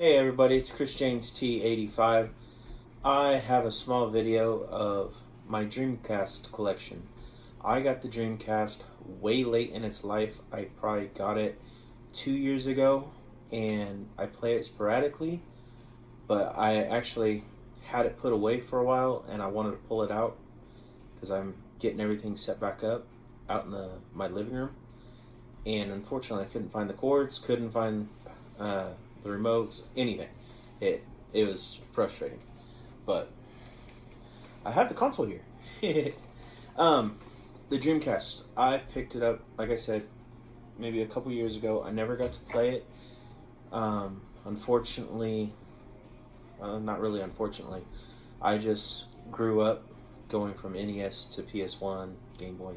Hey everybody, it's Chris James T85. I have a small video of my Dreamcast collection. I got the Dreamcast way late in its life. I probably got it 2 years ago and I play it sporadically, but I actually had it put away for a while and I wanted to pull it out because I'm getting everything set back up out in my living room. And unfortunately I couldn't find the cords, couldn't find the remotes, anything. It was frustrating, but I have the console here. The Dreamcast. I picked it up, like I said, maybe a couple years ago. I never got to play it. Unfortunately, not really unfortunately, I just grew up going from NES to PS1, Game Boy,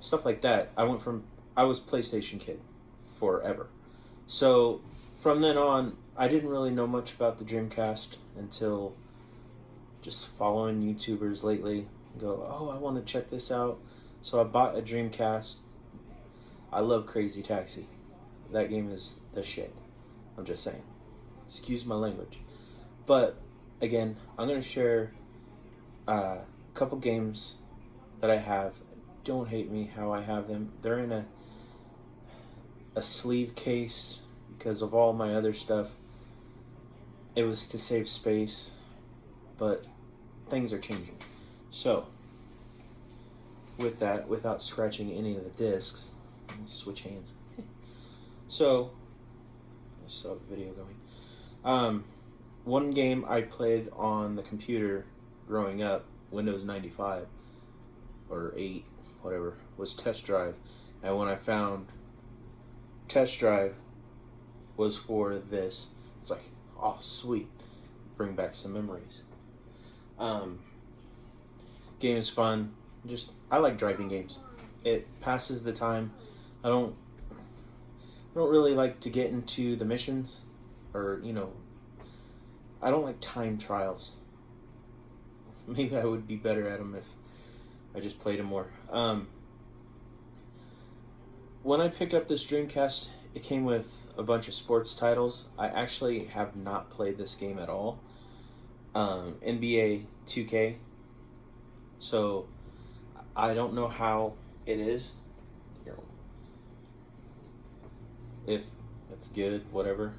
stuff like that. I was PlayStation kid forever. So from then on, I didn't really know much about the Dreamcast until just following YouTubers lately. Go, oh, I want to check this out. So I bought a Dreamcast. I love Crazy Taxi. That game is the shit. I'm just saying. Excuse my language. But again, I'm going to share a couple games that I have. Don't hate me how I have them. They're in a sleeve case because of all my other stuff. It was to save space, but things are changing. So, with that, without scratching any of the discs, switch hands. So, I still have the video going. One game I played on the computer growing up, Windows 95 or 8, whatever, was Test Drive. And when I found Test Drive was for this, it's like, oh sweet, bring back some memories. Game is fun. I like driving games. It passes the time. I don't really like to get into the missions, or I don't like time trials. Maybe I would be better at them if I just played them more. When I picked up this Dreamcast, it came with a bunch of sports titles. I actually have not played this game at all. NBA 2K. So I don't know how it is. If it's good, whatever.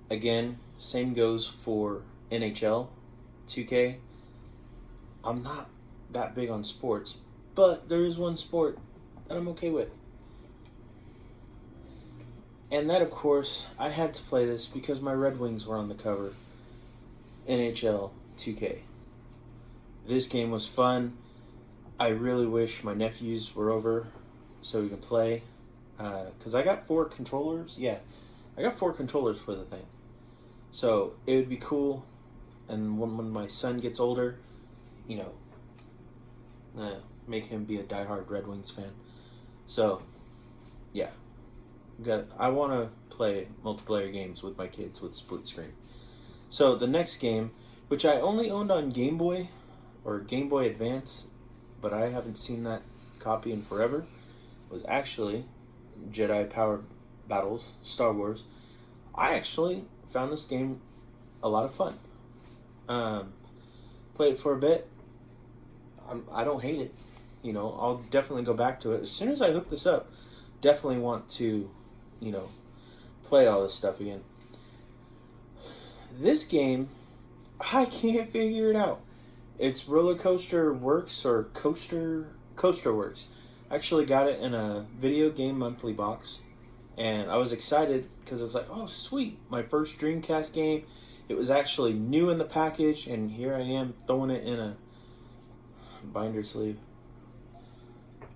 Again, same goes for NHL 2K. I'm not that big on sports, but there is one sport that I'm okay with. And that, of course, I had to play this because my Red Wings were on the cover. NHL 2K. This game was fun. I really wish my nephews were over so we could play. Because I got 4 controllers. Yeah, I got 4 controllers for the thing. So it would be cool. And when my son gets older, make him be a diehard Red Wings fan. So, yeah. I want to play multiplayer games with my kids with split screen. So the next game, which I only owned on Game Boy or Game Boy Advance, but I haven't seen that copy in forever, was actually Jedi Power Battles, Star Wars. I actually found this game a lot of fun. Played it for a bit. I don't hate it. I'll definitely go back to it. As soon as I hook this up, definitely want to play all this stuff again. This game, I can't figure it out. It's Roller Coaster Works or Coaster Works. I actually got it in a video game monthly box, and I was excited because it's like, oh sweet, my first Dreamcast game. It was actually new in the package, and here I am throwing it in a binder sleeve.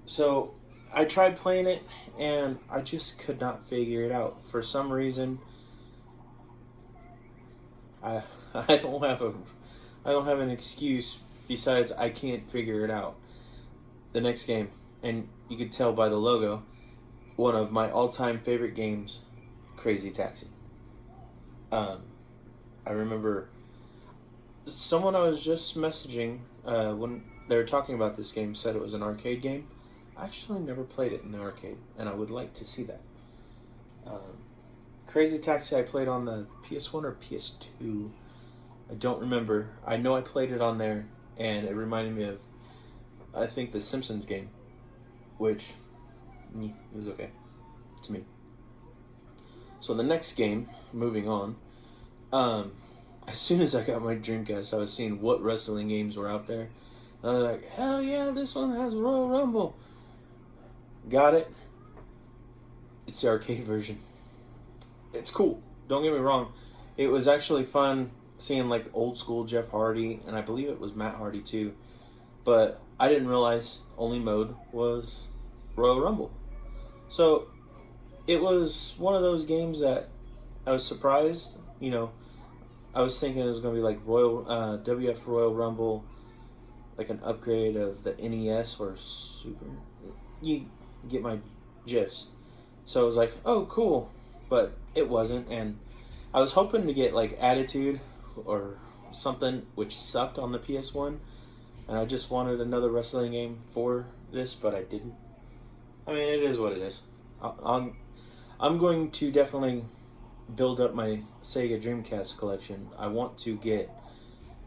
So I tried playing it, and I just could not figure it out. For some reason, I don't have an excuse besides I can't figure it out. The next game, and you could tell by the logo, one of my all-time favorite games, Crazy Taxi. I remember someone I was just messaging when they were talking about this game said it was an arcade game. I actually never played it in the arcade, and I would like to see that. Crazy Taxi I played on the PS1 or PS2. I don't remember. I know I played it on there, and it reminded me of, I think, the Simpsons game, which was okay to me. So the next game, moving on, as soon as I got my Dreamcast, I was seeing what wrestling games were out there. And I was like, hell yeah, this one has Royal Rumble. Got it. It's the arcade version. It's cool. Don't get me wrong. It was actually fun seeing like old school Jeff Hardy, and I believe it was Matt Hardy too. But I didn't realize only mode was Royal Rumble. So it was one of those games that I was surprised. You know, I was thinking it was going to be like WF Royal Rumble, like an upgrade of the NES or Super. You get my gist. So I was like, oh, cool. But it wasn't. And I was hoping to get like Attitude or something, which sucked on the PS1. And I just wanted another wrestling game for this, but I didn't. I mean, it is what it is. I'm going to definitely build up my Sega Dreamcast collection. I want to get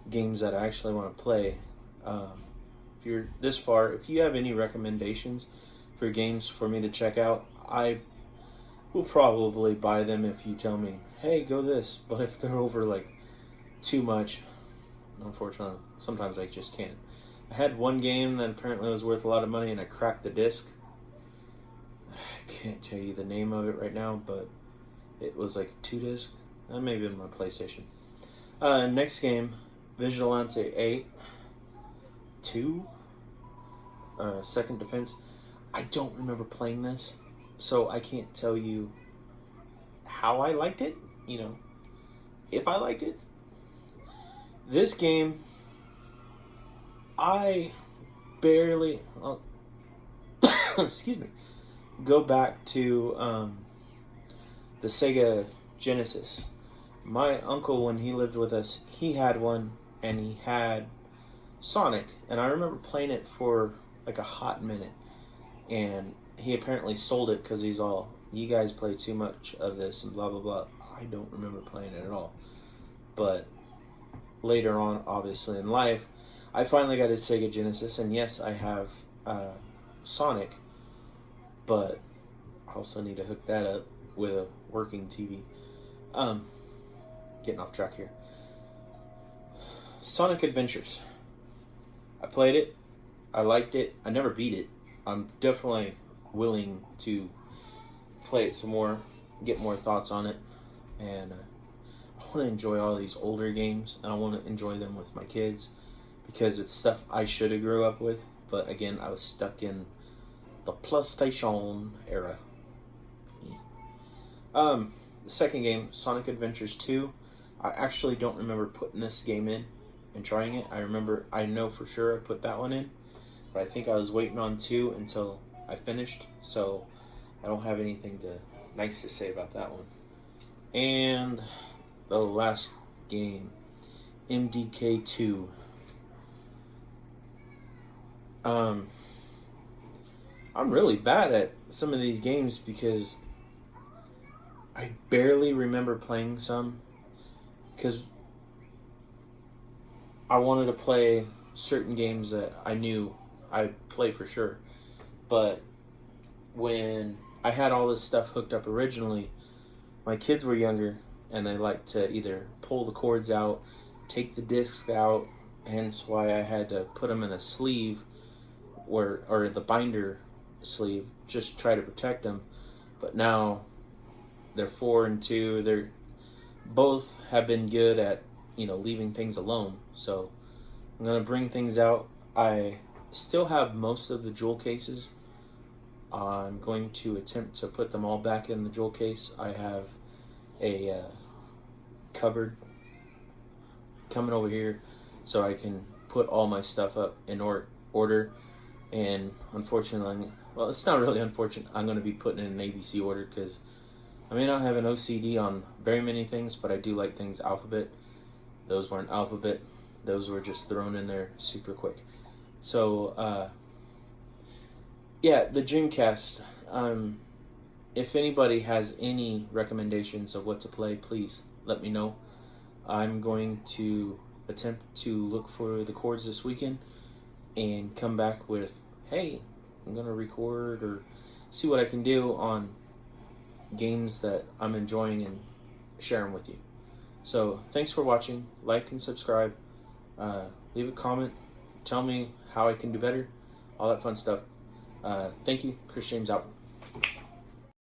games that I actually want to play. If you're this far, if you have any recommendations for games for me to check out, I will probably buy them if you tell me, hey, go this. But if they're over like too much, unfortunately, sometimes I just can't. I had one game that apparently was worth a lot of money, and I cracked the disc. I can't tell you the name of it right now, but it was like 2 disc. That may have been my PlayStation. Next game, Vigilante 8 2 Second Defense. I don't remember playing this, so I can't tell you how I liked it, you know, if I liked it. This game, I barely, excuse me, go back to the Sega Genesis. My uncle, when he lived with us, he had one, and he had Sonic, and I remember playing it for like a hot minute, and he apparently sold it because he's all, you guys play too much of this and blah blah blah. I don't remember playing it at all, but later on, obviously in life, I finally got a Sega Genesis, and yes, I have Sonic, but I also need to hook that up with a working TV. Getting off track here. Sonic Adventures. I played it. I liked it. I never beat it. I'm definitely willing to play it some more, get more thoughts on it, and I want to enjoy all these older games, and I want to enjoy them with my kids, because it's stuff I should have grew up with, but again, I was stuck in the PlayStation era. The second game, Sonic Adventures 2, I actually don't remember putting this game in and trying it. I know for sure I put that one in, but I think I was waiting on 2 until I finished, so I don't have anything nice to say about that one. And the last game, MDK2. I'm really bad at some of these games because I barely remember playing some, because I wanted to play certain games that I knew I'd play for sure. But when I had all this stuff hooked up originally, my kids were younger, and they liked to either pull the cords out, take the discs out, hence why I had to put them in a sleeve, or the binder sleeve, just try to protect them. But now they're 4 and 2. They're both have been good at, leaving things alone. So I'm gonna bring things out. I still have most of the jewel cases. I'm going to attempt to put them all back in the jewel case. I have a cupboard coming over here so I can put all my stuff up in order. And unfortunately, well, it's not really unfortunate, I'm going to be putting it in an ABC order because I may not have an OCD on very many things, but I do like things alphabet. Those weren't alphabet. Those were just thrown in there super quick. So, yeah, the Dreamcast. if anybody has any recommendations of what to play, please let me know. I'm going to attempt to look for the chords this weekend and come back with, hey, I'm going to record or see what I can do on games that I'm enjoying and share them with you. So thanks for watching. Like and subscribe. Leave a comment. Tell me how I can do better. All that fun stuff. Thank you. Chris James out.